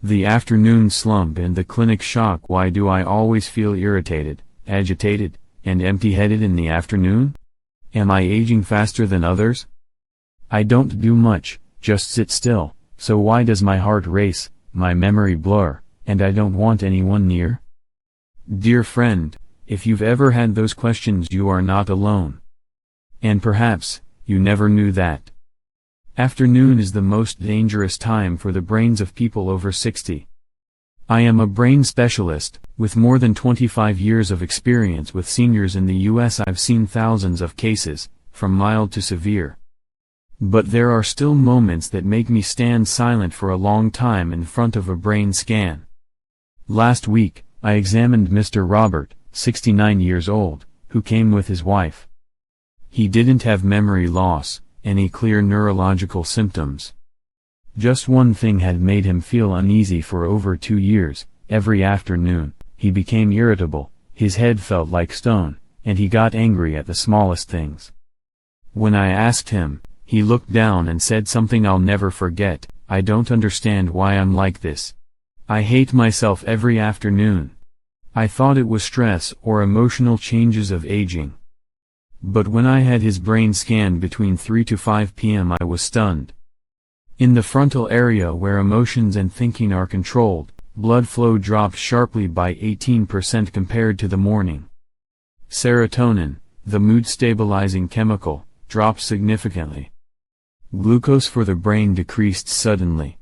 The afternoon slump and the clinic shock. Why do I always feel irritated, agitated, and empty-headed in the afternoon? Am I aging faster than others? I don't do much, just sit still, so why does my heart race, my memory blur, and I don't want anyone near? Dear friend, if you've ever had those questions, you are not alone. And perhaps, you never knew that. Afternoon is the most dangerous time for the brains of people over 60. I am a brain specialist, with more than 25 years of experience with seniors in the US. I've seen thousands of cases, from mild to severe. But there are still moments that make me stand silent for a long time in front of a brain scan. Last week, I examined Mr. Robert, 69 years old, who came with his wife. He didn't have memory loss, any clear neurological symptoms. Just one thing had made him feel uneasy for over 2 years. Every afternoon, he became irritable, his head felt like stone, and he got angry at the smallest things. When I asked him, he looked down and said something I'll never forget: "I don't understand why I'm like this. I hate myself every afternoon." I thought it was stress or emotional changes of aging. But when I had his brain scanned between 3 to 5 p.m. I was stunned. In the frontal area where emotions and thinking are controlled, blood flow dropped sharply by 18% compared to the morning. Serotonin, the mood-stabilizing chemical, dropped significantly. Glucose for the brain decreased suddenly.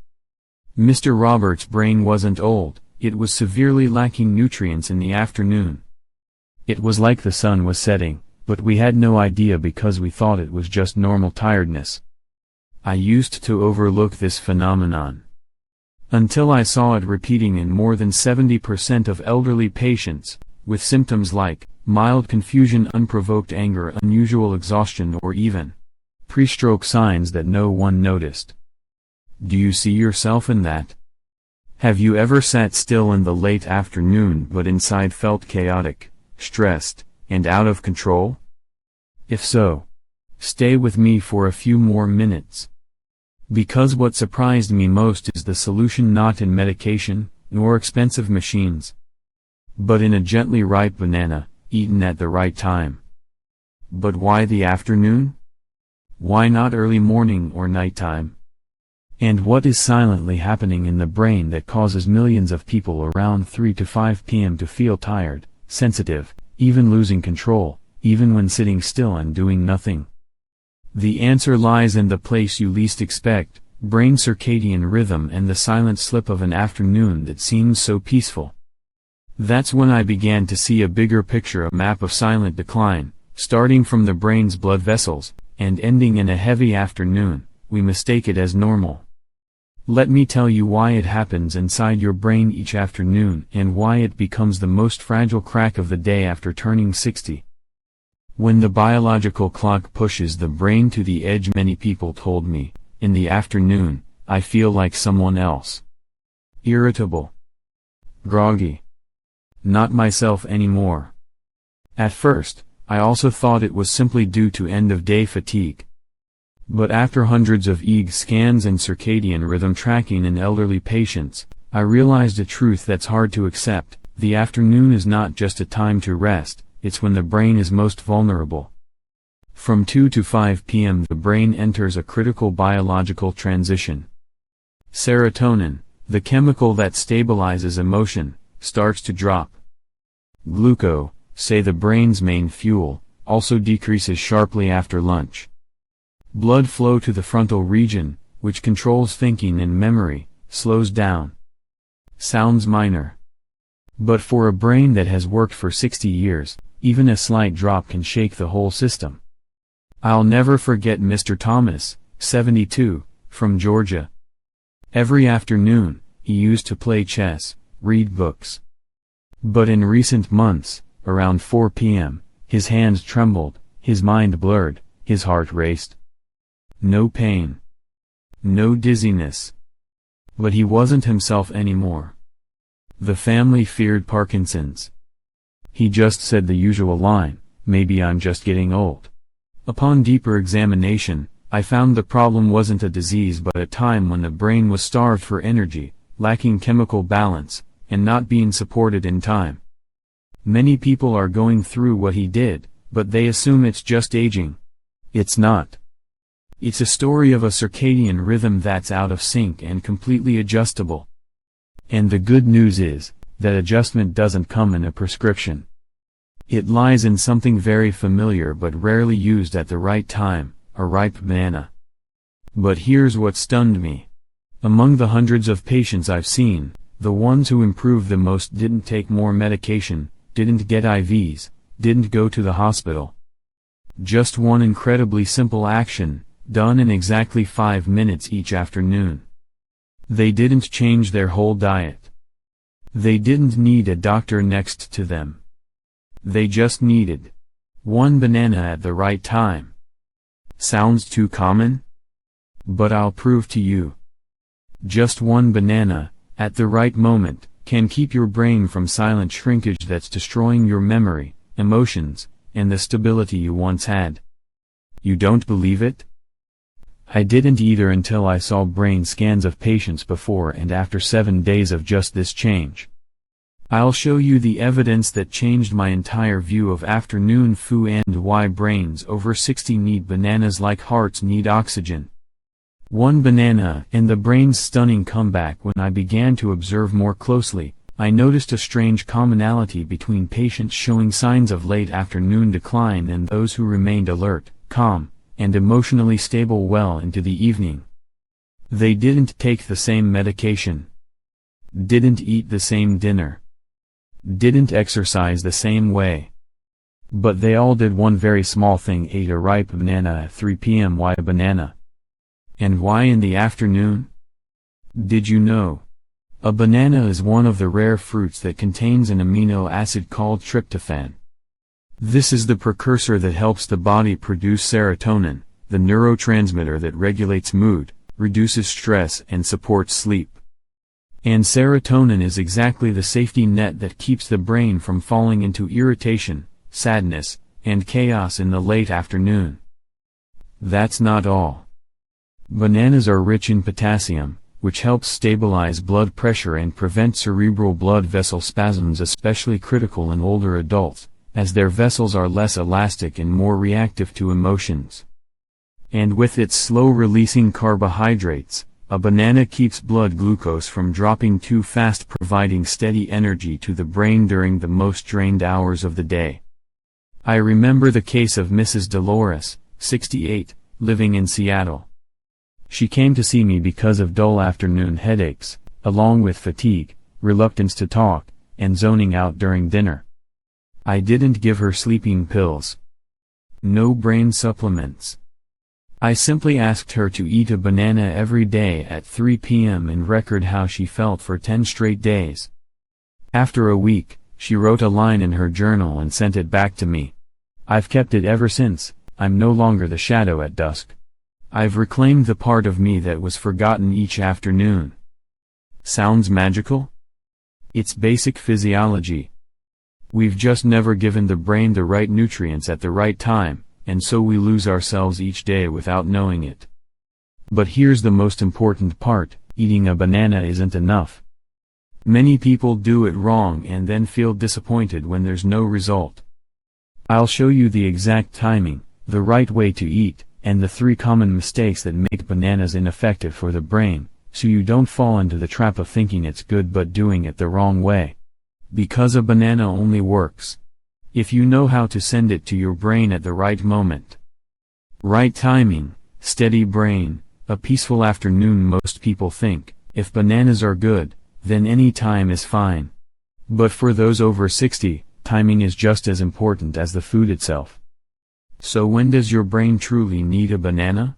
Mr. Roberts' brain wasn't old, it was severely lacking nutrients in the afternoon. It was like the sun was setting, but we had no idea because we thought it was just normal tiredness. I used to overlook this phenomenon, until I saw it repeating in more than 70% of elderly patients, with symptoms like mild confusion, unprovoked anger, unusual exhaustion, or even pre-stroke signs that no one noticed. Do you see yourself in that? Have you ever sat still in the late afternoon but inside felt chaotic, stressed, and out of control? If so, stay with me for a few more minutes. Because what surprised me most is the solution not in medication, nor expensive machines, but in a gently ripe banana, eaten at the right time. But why the afternoon? Why not early morning or nighttime? And what is silently happening in the brain that causes millions of people around 3 to 5 p.m. to feel tired, sensitive, even losing control, even when sitting still and doing nothing? The answer lies in the place you least expect: brain circadian rhythm and the silent slip of an afternoon that seems so peaceful. That's when I began to see a bigger picture, a map of silent decline, starting from the brain's blood vessels, and ending in a heavy afternoon. We mistake it as normal. Let me tell you why it happens inside your brain each afternoon and why it becomes the most fragile crack of the day after turning 60. When the biological clock pushes the brain to the edge, many people told me, in the afternoon, I feel like someone else. Irritable. Groggy. Not myself anymore. At first, I also thought it was simply due to end-of-day fatigue. But after hundreds of EEG scans and circadian rhythm tracking in elderly patients, I realized a truth that's hard to accept: the afternoon is not just a time to rest, it's when the brain is most vulnerable. From 2 to 5 p.m. the brain enters a critical biological transition. Serotonin, the chemical that stabilizes emotion, starts to drop. Glucose, say the brain's main fuel, also decreases sharply after lunch. Blood flow to the frontal region, which controls thinking and memory, slows down. Sounds minor. But for a brain that has worked for 60 years, even a slight drop can shake the whole system. I'll never forget Mr. Thomas, 72, from Georgia. Every afternoon, he used to play chess, read books. But in recent months, around 4 p.m., his hands trembled, his mind blurred, his heart raced. No pain. No dizziness. But he wasn't himself anymore. The family feared Parkinson's. He just said the usual line, "Maybe I'm just getting old." Upon deeper examination, I found the problem wasn't a disease but a time when the brain was starved for energy, lacking chemical balance, and not being supported in time. Many people are going through what he did, but they assume it's just aging. It's not. It's a story of a circadian rhythm that's out of sync and completely adjustable. And the good news is, that adjustment doesn't come in a prescription. It lies in something very familiar but rarely used at the right time, a ripe banana. But here's what stunned me. Among the hundreds of patients I've seen, the ones who improved the most didn't take more medication, didn't get IVs, didn't go to the hospital. Just one incredibly simple action, done in exactly 5 minutes each afternoon. They didn't change their whole diet. They didn't need a doctor next to them. They just needed one banana at the right time. Sounds too common? But I'll prove to you. Just one banana, at the right moment, can keep your brain from silent shrinkage that's destroying your memory, emotions, and the stability you once had. You don't believe it? I didn't either until I saw brain scans of patients before and after 7 days of just this change. I'll show you the evidence that changed my entire view of afternoon food and why brains over 60 need bananas like hearts need oxygen. One banana, and the brain's stunning comeback. When I began to observe more closely, I noticed a strange commonality between patients showing signs of late afternoon decline and those who remained alert, calm, and emotionally stable well into the evening. They didn't take the same medication, didn't eat the same dinner, didn't exercise the same way. But they all did one very small thing: ate a ripe banana at 3 p.m. Why a banana? And why in the afternoon? Did you know? A banana is one of the rare fruits that contains an amino acid called tryptophan. This is the precursor that helps the body produce serotonin, the neurotransmitter that regulates mood, reduces stress and supports sleep. And serotonin is exactly the safety net that keeps the brain from falling into irritation, sadness, and chaos in the late afternoon. That's not all. Bananas are rich in potassium, which helps stabilize blood pressure and prevent cerebral blood vessel spasms, especially critical in older adults, as their vessels are less elastic and more reactive to emotions. And with its slow-releasing carbohydrates, a banana keeps blood glucose from dropping too fast, providing steady energy to the brain during the most drained hours of the day. I remember the case of Mrs. Dolores, 68, living in Seattle. She came to see me because of dull afternoon headaches, along with fatigue, reluctance to talk, and zoning out during dinner. I didn't give her sleeping pills. No brain supplements. I simply asked her to eat a banana every day at 3 p.m. and record how she felt for 10 straight days. After a week, she wrote a line in her journal and sent it back to me. I've kept it ever since. I'm no longer the shadow at dusk. I've reclaimed the part of me that was forgotten each afternoon. Sounds magical? It's basic physiology. We've just never given the brain the right nutrients at the right time, and so we lose ourselves each day without knowing it. But here's the most important part: eating a banana isn't enough. Many people do it wrong and then feel disappointed when there's no result. I'll show you the exact timing, the right way to eat, and the 3 common mistakes that make bananas ineffective for the brain, so you don't fall into the trap of thinking it's good but doing it the wrong way. Because a banana only works if you know how to send it to your brain at the right moment. Right timing, steady brain, a peaceful afternoon. Most people think, if bananas are good, then any time is fine. But for those over 60, timing is just as important as the food itself. So when does your brain truly need a banana?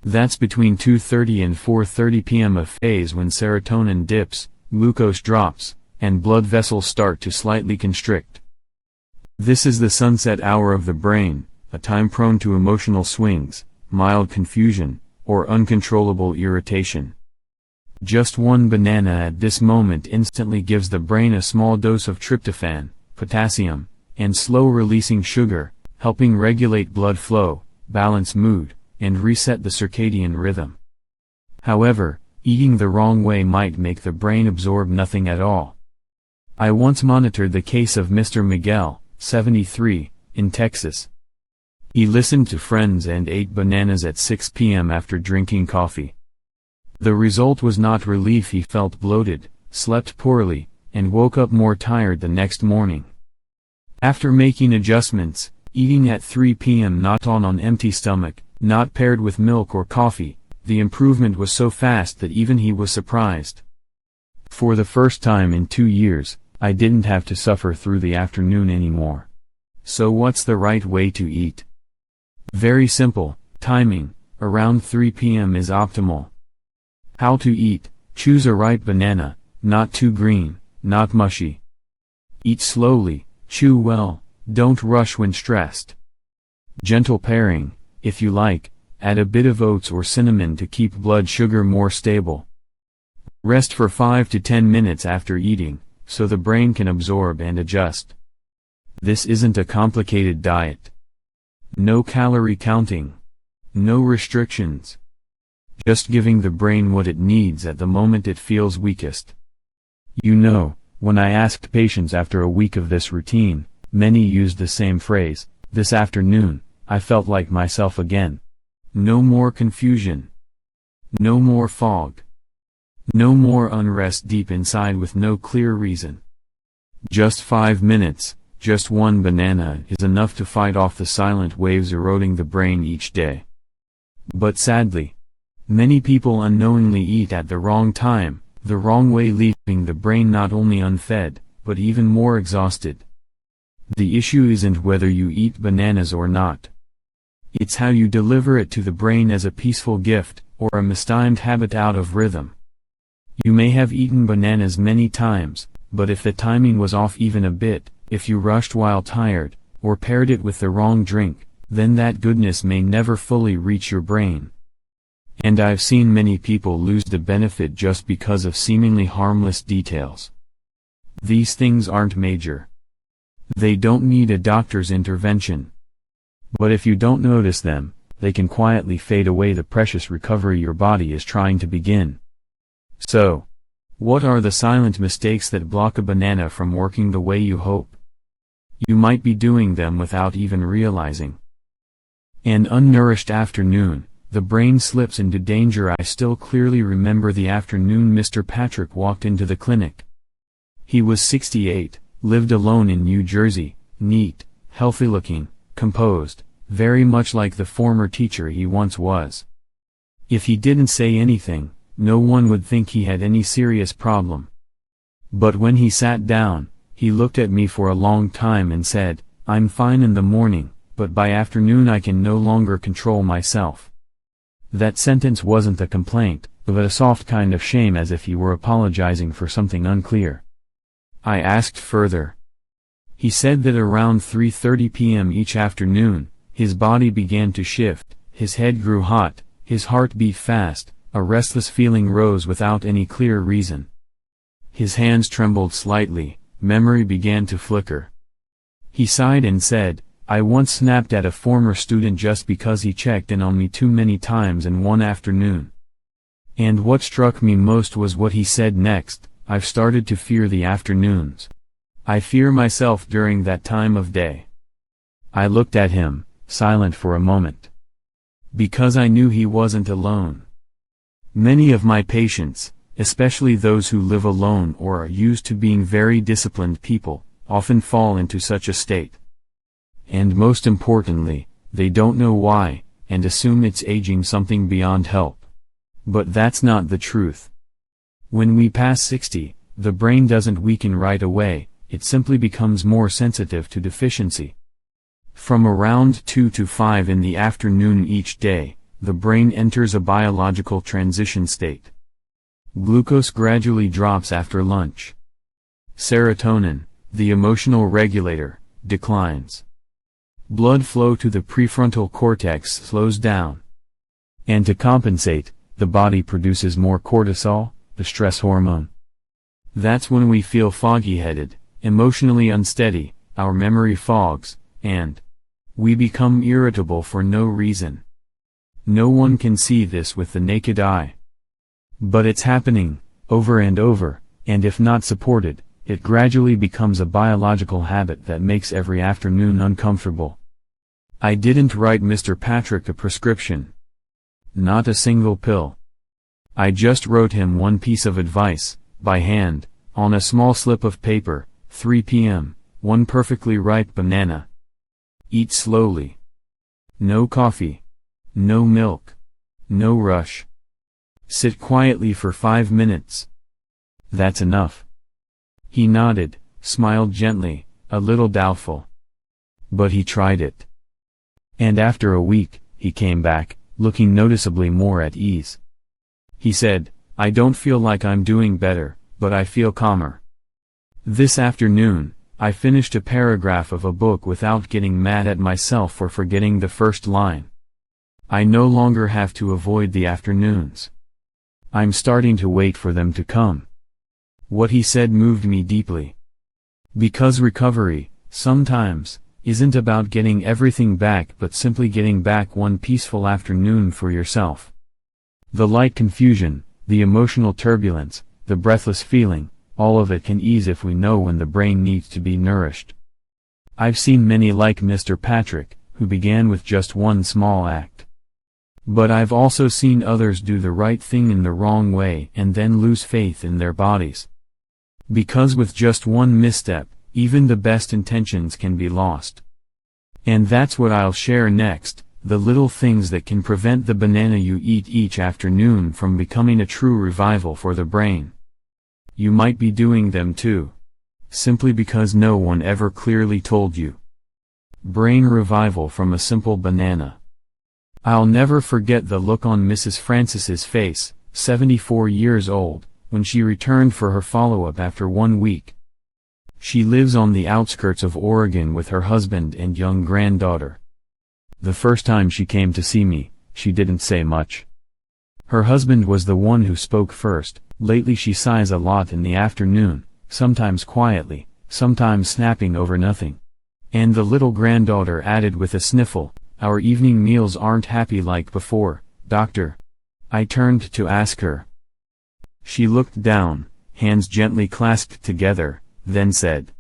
That's between 2:30 and 4:30 p.m., a phase when serotonin dips, glucose drops, and blood vessels start to slightly constrict. This is the sunset hour of the brain, a time prone to emotional swings, mild confusion, or uncontrollable irritation. Just one banana at this moment instantly gives the brain a small dose of tryptophan, potassium, and slow-releasing sugar, helping regulate blood flow, balance mood, and reset the circadian rhythm. However, eating the wrong way might make the brain absorb nothing at all. I once monitored the case of Mr. Miguel, 73, in Texas. He listened to friends and ate bananas at 6 p.m. after drinking coffee. The result was not relief. He felt bloated, slept poorly, and woke up more tired the next morning. After making adjustments, eating at 3 p.m. not on an empty stomach, not paired with milk or coffee, the improvement was so fast that even he was surprised. For the first time in 2 years, I didn't have to suffer through the afternoon anymore. So what's the right way to eat? Very simple, timing, around 3 p.m. is optimal. How to eat: choose a ripe banana, not too green, not mushy. Eat slowly, chew well, don't rush when stressed. Gentle pairing: if you like, add a bit of oats or cinnamon to keep blood sugar more stable. Rest for 5 to 10 minutes after eating, so the brain can absorb and adjust. This isn't a complicated diet. No calorie counting. No restrictions. Just giving the brain what it needs at the moment it feels weakest. You know, when I asked patients after a week of this routine, many used the same phrase: this afternoon, I felt like myself again. No more confusion. No more fog. No more unrest deep inside with no clear reason. Just 5 minutes, just one banana is enough to fight off the silent waves eroding the brain each day. But sadly, many people unknowingly eat at the wrong time, the wrong way, leaving the brain not only unfed, but even more exhausted. The issue isn't whether you eat bananas or not. It's how you deliver it to the brain as a peaceful gift, or a mistimed habit out of rhythm. You may have eaten bananas many times, but if the timing was off even a bit, if you rushed while tired, or paired it with the wrong drink, then that goodness may never fully reach your brain. And I've seen many people lose the benefit just because of seemingly harmless details. These things aren't major. They don't need a doctor's intervention. But if you don't notice them, they can quietly fade away the precious recovery your body is trying to begin. So, what are the silent mistakes that block a banana from working the way you hope? You might be doing them without even realizing. An unnourished afternoon, the brain slips into danger. I still clearly remember the afternoon Mr. Patrick walked into the clinic. He was 68, lived alone in New Jersey, neat, healthy-looking, composed, very much like the former teacher he once was. If he didn't say anything, no one would think he had any serious problem. But when he sat down, he looked at me for a long time and said, "I'm fine in the morning, but by afternoon I can no longer control myself." That sentence wasn't a complaint, but a soft kind of shame, as if he were apologizing for something unclear. I asked further. He said that around 3:30 p.m. each afternoon, his body began to shift, his head grew hot, his heart beat fast, a restless feeling rose without any clear reason. His hands trembled slightly, memory began to flicker. He sighed and said, "I once snapped at a former student just because he checked in on me too many times in one afternoon." And what struck me most was what he said next: "I've started to fear the afternoons. I fear myself during that time of day." I looked at him, silent for a moment. Because I knew he wasn't alone. Many of my patients, especially those who live alone or are used to being very disciplined people, often fall into such a state. And most importantly, they don't know why, and assume it's aging something beyond help. But that's not the truth. When we pass 60, the brain doesn't weaken right away, it simply becomes more sensitive to deficiency. From around 2 to 5 in the afternoon each day, the brain enters a biological transition state. Glucose gradually drops after lunch. Serotonin, the emotional regulator, declines. Blood flow to the prefrontal cortex slows down. And to compensate, the body produces more cortisol, the stress hormone. That's when we feel foggy-headed, emotionally unsteady, our memory fogs, and we become irritable for no reason. No one can see this with the naked eye. But it's happening, over and over, and if not supported, it gradually becomes a biological habit that makes every afternoon uncomfortable. I didn't write Mr. Patrick a prescription. Not a single pill. I just wrote him one piece of advice, by hand, on a small slip of paper: 3 p.m., one perfectly ripe banana. Eat slowly. No coffee. No milk. No rush. Sit quietly for 5 minutes. That's enough. He nodded, smiled gently, a little doubtful. But he tried it. And after a week, he came back, looking noticeably more at ease. He said, "I don't feel like I'm doing better, but I feel calmer." This afternoon, I finished a paragraph of a book without getting mad at myself for forgetting the first line. I no longer have to avoid the afternoons. I'm starting to wait for them to come. What he said moved me deeply. Because recovery, sometimes, isn't about getting everything back but simply getting back one peaceful afternoon for yourself. The light confusion, the emotional turbulence, the breathless feeling, all of it can ease if we know when the brain needs to be nourished. I've seen many like Mr. Patrick, who began with just one small act. But I've also seen others do the right thing in the wrong way and then lose faith in their bodies. Because with just one misstep, even the best intentions can be lost. And that's what I'll share next, the little things that can prevent the banana you eat each afternoon from becoming a true revival for the brain. You might be doing them too. Simply because no one ever clearly told you. Brain revival from a simple banana. I'll never forget the look on Mrs. Francis's face, 74 years old, when she returned for her follow-up after 1 week. She lives on the outskirts of Oregon with her husband and young granddaughter. The first time she came to see me, she didn't say much. Her husband was the one who spoke first. Lately she sighs a lot in the afternoon, sometimes quietly, sometimes snapping over nothing. And the little granddaughter added with a sniffle, "Our evening meals aren't happy like before, doctor." I turned to ask her. She looked down, hands gently clasped together, then said,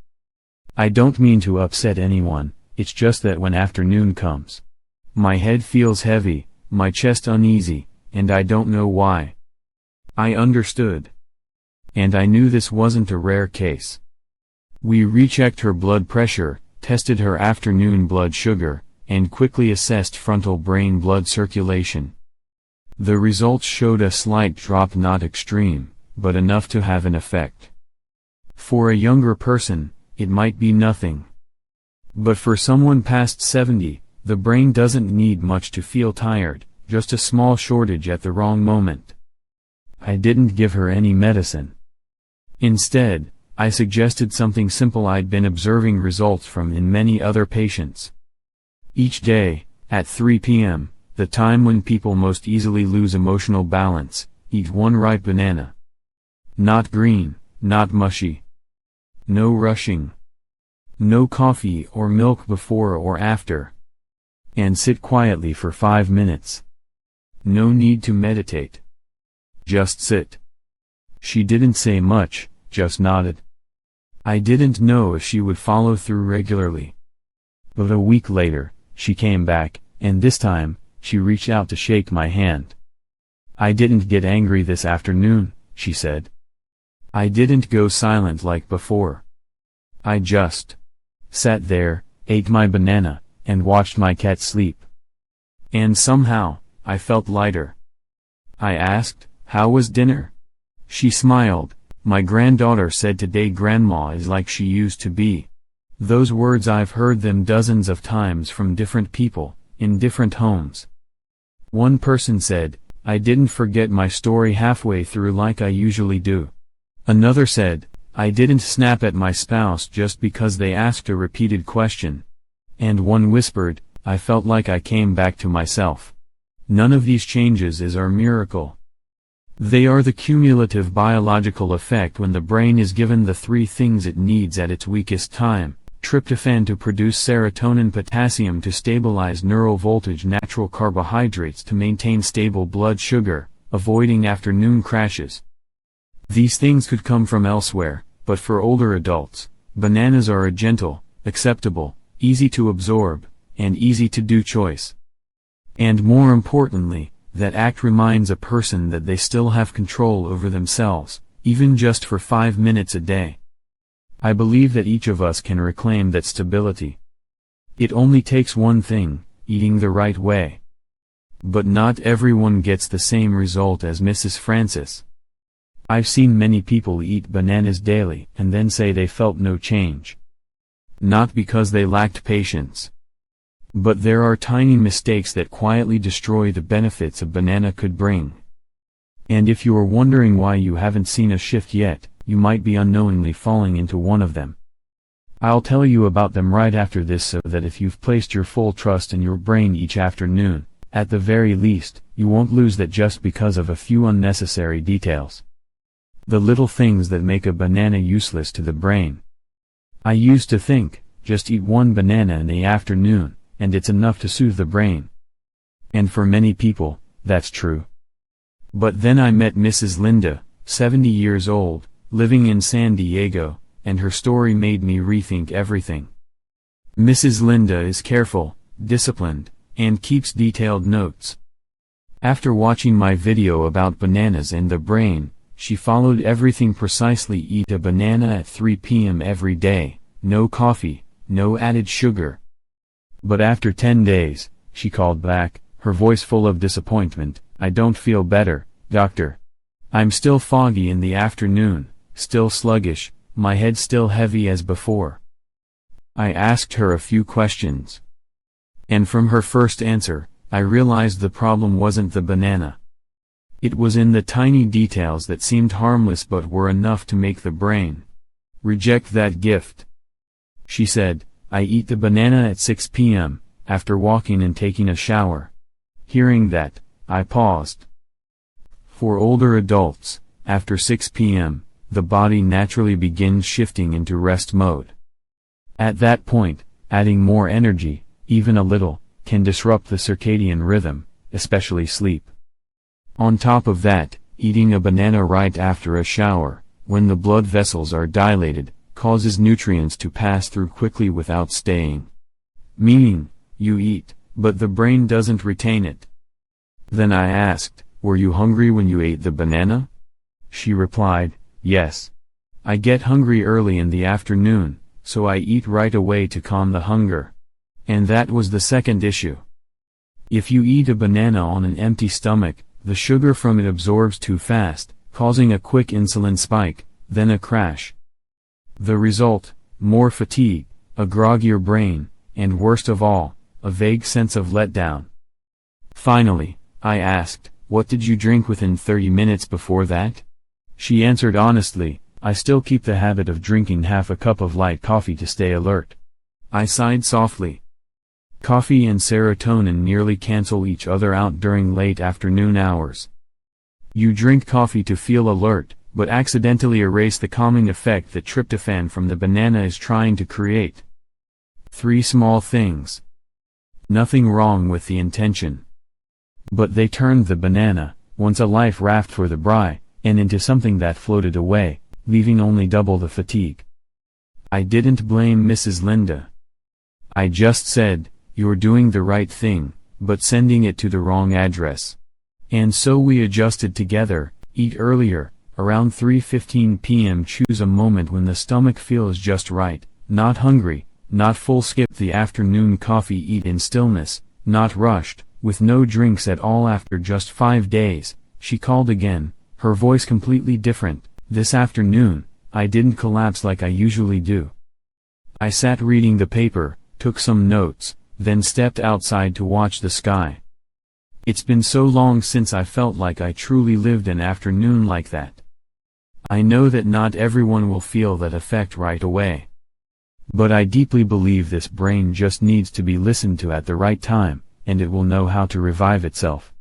"I don't mean to upset anyone, it's just that when afternoon comes, my head feels heavy, my chest uneasy, and I don't know why." I understood. And I knew this wasn't a rare case. We rechecked her blood pressure, tested her afternoon blood sugar, and quickly assessed frontal brain blood circulation. The results showed a slight drop, not extreme, but enough to have an effect. For a younger person, it might be nothing. But for someone past 70, the brain doesn't need much to feel tired, just a small shortage at the wrong moment. I didn't give her any medicine. Instead, I suggested something simple I'd been observing results from in many other patients. Each day, at 3 p.m., the time when people most easily lose emotional balance, eat one ripe banana. Not green, not mushy. No rushing. No coffee or milk before or after. And sit quietly for 5 minutes. No need to meditate. Just sit. She didn't say much, just nodded. I didn't know if she would follow through regularly. But a week later, she came back, and this time, she reached out to shake my hand. "I didn't get angry this afternoon," she said. "I didn't go silent like before. I just sat there, ate my banana, and watched my cat sleep. And somehow, I felt lighter." I asked, "How was dinner?" She smiled. "My granddaughter said today grandma is like she used to be." Those words, I've heard them dozens of times from different people, in different homes. One person said, "I didn't forget my story halfway through like I usually do." Another said, "I didn't snap at my spouse just because they asked a repeated question." And one whispered, "I felt like I came back to myself." None of these changes is our miracle. They are the cumulative biological effect when the brain is given the three things it needs at its weakest time: tryptophan to produce serotonin, potassium to stabilize neural voltage, natural carbohydrates to maintain stable blood sugar, avoiding afternoon crashes. These things could come from elsewhere, but for older adults, bananas are a gentle, acceptable, easy to absorb, and easy to do choice. And more importantly, that act reminds a person that they still have control over themselves, even just for 5 minutes a day. I believe that each of us can reclaim that stability. It only takes one thing, eating the right way. But not everyone gets the same result as Mrs. Francis. I've seen many people eat bananas daily and then say they felt no change. Not because they lacked patience. But there are tiny mistakes that quietly destroy the benefits a banana could bring. And if you are wondering why you haven't seen a shift yet, you might be unknowingly falling into one of them. I'll tell you about them right after this, so that if you've placed your full trust in your brain each afternoon, at the very least, you won't lose that just because of a few unnecessary details. The little things that make a banana useless to the brain. I used to think, just eat one banana in the afternoon, and it's enough to soothe the brain. And for many people, that's true. But then I met Mrs. Linda, 70 years old, living in San Diego, and her story made me rethink everything. Mrs. Linda is careful, disciplined, and keeps detailed notes. After watching my video about bananas and the brain, she followed everything precisely. Eat a banana at 3 p.m. every day, no coffee, no added sugar. But after 10 days, she called back, her voice full of disappointment. "I don't feel better, doctor. I'm still foggy in the afternoon, still sluggish, my head still heavy as before." I asked her a few questions. And from her first answer, I realized the problem wasn't the banana. It was in the tiny details that seemed harmless but were enough to make the brain reject that gift. She said, "I eat the banana at 6 p.m., after walking and taking a shower." Hearing that, I paused. For older adults, after 6 p.m., the body naturally begins shifting into rest mode. At that point, adding more energy, even a little, can disrupt the circadian rhythm, especially sleep. On top of that, eating a banana right after a shower, when the blood vessels are dilated, causes nutrients to pass through quickly without staying. Meaning, you eat, but the brain doesn't retain it. Then I asked, "Were you hungry when you ate the banana?" She replied, "Yes. I get hungry early in the afternoon, so I eat right away to calm the hunger." And that was the second issue. If you eat a banana on an empty stomach, the sugar from it absorbs too fast, causing a quick insulin spike, then a crash. The result, more fatigue, a groggier brain, and worst of all, a vague sense of letdown. Finally, I asked, "What did you drink within 30 minutes before that?" She answered honestly, "I still keep the habit of drinking half a cup of light coffee to stay alert." I sighed softly. Coffee and serotonin nearly cancel each other out during late afternoon hours. You drink coffee to feel alert, but accidentally erase the calming effect that tryptophan from the banana is trying to create. 3 small things. Nothing wrong with the intention. But they turned the banana, once a life raft for the brain, and into something that floated away, leaving only double the fatigue. I didn't blame Mrs. Linda. I just said, "You're doing the right thing, but sending it to the wrong address." And so we adjusted together. Eat earlier, around 3:15 p.m. Choose a moment when the stomach feels just right, not hungry, not full. Skip the afternoon coffee. Eat in stillness, not rushed, with no drinks at all. After just 5 days, she called again, her voice completely different. "This afternoon, I didn't collapse like I usually do. I sat reading the paper, took some notes, then stepped outside to watch the sky. It's been so long since I felt like I truly lived an afternoon like that." I know that not everyone will feel that effect right away. But I deeply believe this brain just needs to be listened to at the right time, and it will know how to revive itself.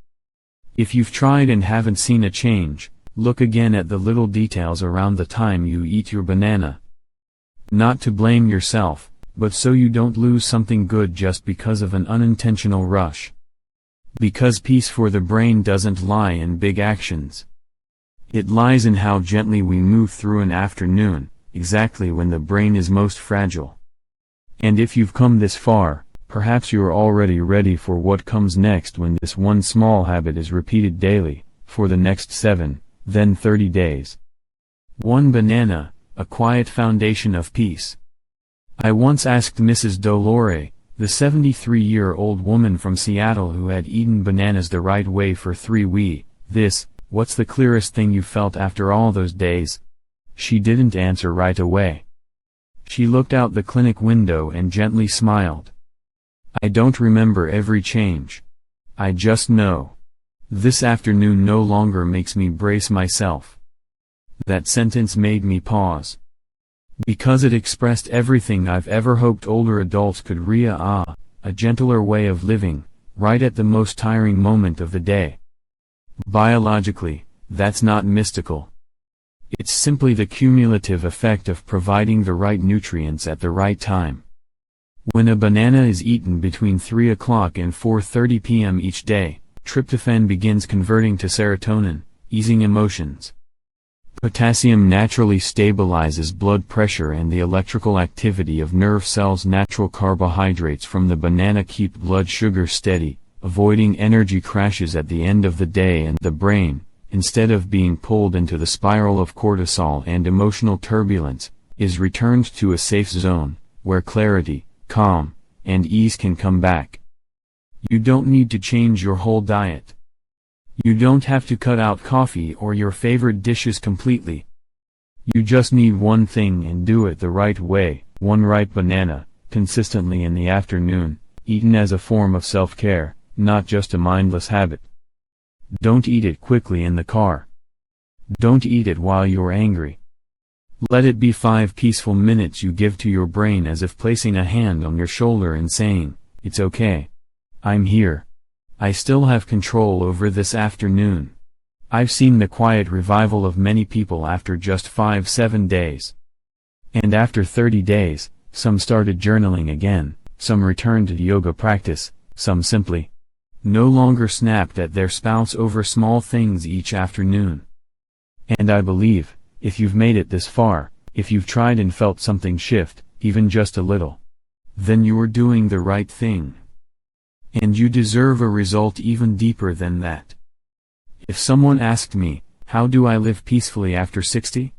If you've tried and haven't seen a change, look again at the little details around the time you eat your banana. Not to blame yourself, but so you don't lose something good just because of an unintentional rush. Because peace for the brain doesn't lie in big actions. It lies in how gently we move through an afternoon, exactly when the brain is most fragile. And if you've come this far, perhaps you're already ready for what comes next when this one small habit is repeated daily, for the next 7, then 30 days. 1 banana, a quiet foundation of peace. I once asked Mrs. Dolore, the 73-year-old woman from Seattle who had eaten bananas the right way for 3 weeks, what's the clearest thing you felt after all those days? She didn't answer right away. She looked out the clinic window and gently smiled. I don't remember every change. I just know. This afternoon no longer makes me brace myself. That sentence made me pause. Because it expressed everything I've ever hoped older adults could a gentler way of living, right at the most tiring moment of the day. Biologically, that's not mystical. It's simply the cumulative effect of providing the right nutrients at the right time. When a banana is eaten between 3 o'clock and 4:30 p.m. each day, tryptophan begins converting to serotonin, easing emotions. Potassium naturally stabilizes blood pressure and the electrical activity of nerve cells. Natural carbohydrates from the banana keep blood sugar steady, avoiding energy crashes at the end of the day, and the brain, instead of being pulled into the spiral of cortisol and emotional turbulence, is returned to a safe zone, where clarity, calm, and ease can come back. You don't need to change your whole diet. You don't have to cut out coffee or your favorite dishes completely. You just need one thing and do it the right way: 1 ripe banana, consistently in the afternoon, eaten as a form of self-care, not just a mindless habit. Don't eat it quickly in the car. Don't eat it while you're angry. Let it be 5 peaceful minutes you give to your brain, as if placing a hand on your shoulder and saying, "It's okay. I'm here. I still have control over this afternoon." I've seen the quiet revival of many people after just 5-7 days. And after 30 days, some started journaling again, some returned to yoga practice, some simply no longer snapped at their spouse over small things each afternoon. And I believe, if you've made it this far, if you've tried and felt something shift, even just a little, then you're doing the right thing. And you deserve a result even deeper than that. If someone asked me, how do I live peacefully after 60?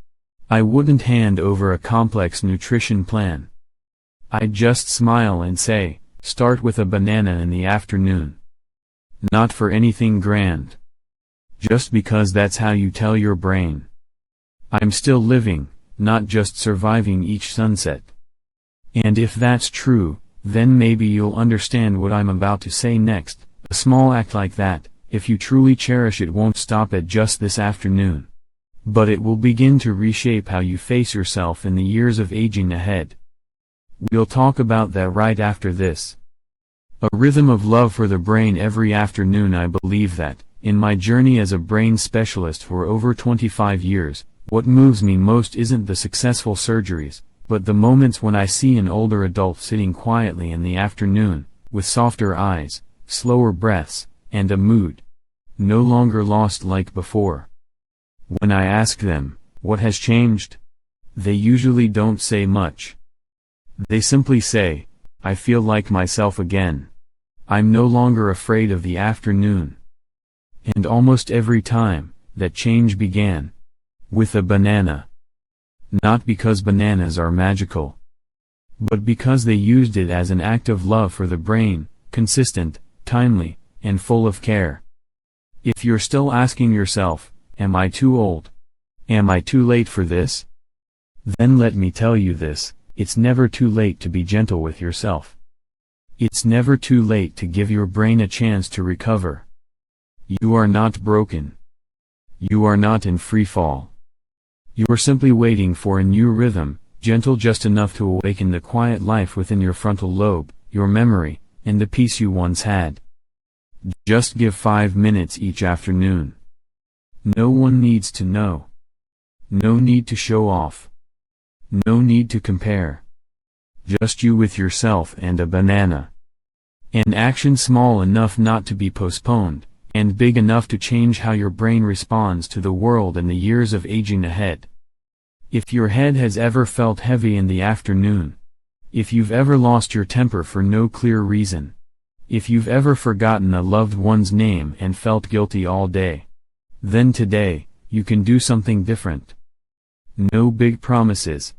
I wouldn't hand over a complex nutrition plan. I'd just smile and say, start with a banana in the afternoon. Not for anything grand. Just because that's how you tell your brain, I'm still living, not just surviving each sunset. And if that's true, then maybe you'll understand what I'm about to say next. A small act like that, if you truly cherish it, won't stop at just this afternoon. But it will begin to reshape how you face yourself in the years of aging ahead. We'll talk about that right after this. A rhythm of love for the brain every afternoon. I believe that, in my journey as a brain specialist for over 25 years, what moves me most isn't the successful surgeries, but the moments when I see an older adult sitting quietly in the afternoon, with softer eyes, slower breaths, and a mood no longer lost like before. When I ask them, what has changed? They usually don't say much. They simply say, I feel like myself again. I'm no longer afraid of the afternoon. And almost every time, that change began with a banana. Not because bananas are magical, but because they used it as an act of love for the brain, consistent, timely, and full of care. If you're still asking yourself, am I too old? Am I too late for this? Then let me tell you this, it's never too late to be gentle with yourself. It's never too late to give your brain a chance to recover. You are not broken. You are not in free fall. You are simply waiting for a new rhythm, gentle just enough to awaken the quiet life within your frontal lobe, your memory, and the peace you once had. Just give 5 minutes each afternoon. No one needs to know. No need to show off. No need to compare. Just you with yourself and a banana. An action small enough not to be postponed, and big enough to change how your brain responds to the world and the years of aging ahead. If your head has ever felt heavy in the afternoon, if you've ever lost your temper for no clear reason, if you've ever forgotten a loved one's name and felt guilty all day, then today, you can do something different. No big promises.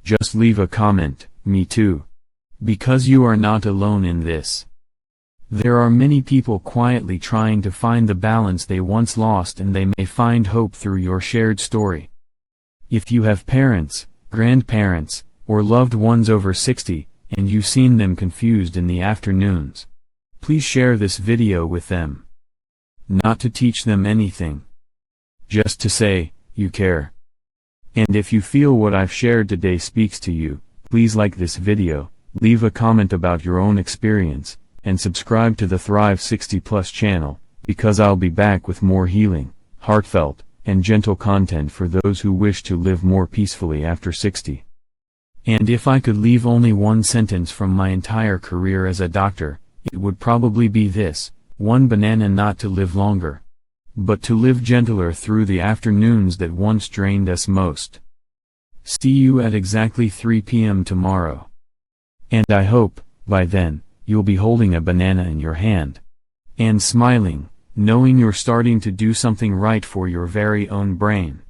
Just leave a comment, "Me too." Because you are not alone in this. There are many people quietly trying to find the balance they once lost, and they may find hope through your shared story. If you have parents, grandparents, or loved ones over 60, and you've seen them confused in the afternoons, please share this video with them. Not to teach them anything. Just to say, you care. And if you feel what I've shared today speaks to you, please like this video, leave a comment about your own experience, and subscribe to the Thrive 60 Plus channel, because I'll be back with more healing, heartfelt, and gentle content for those who wish to live more peacefully after 60. And if I could leave only one sentence from my entire career as a doctor, it would probably be this: one banana, not to live longer, but to live gentler through the afternoons that once drained us most. See you at exactly 3 p.m. tomorrow. And I hope, by then, you'll be holding a banana in your hand. And smiling, knowing you're starting to do something right for your very own brain.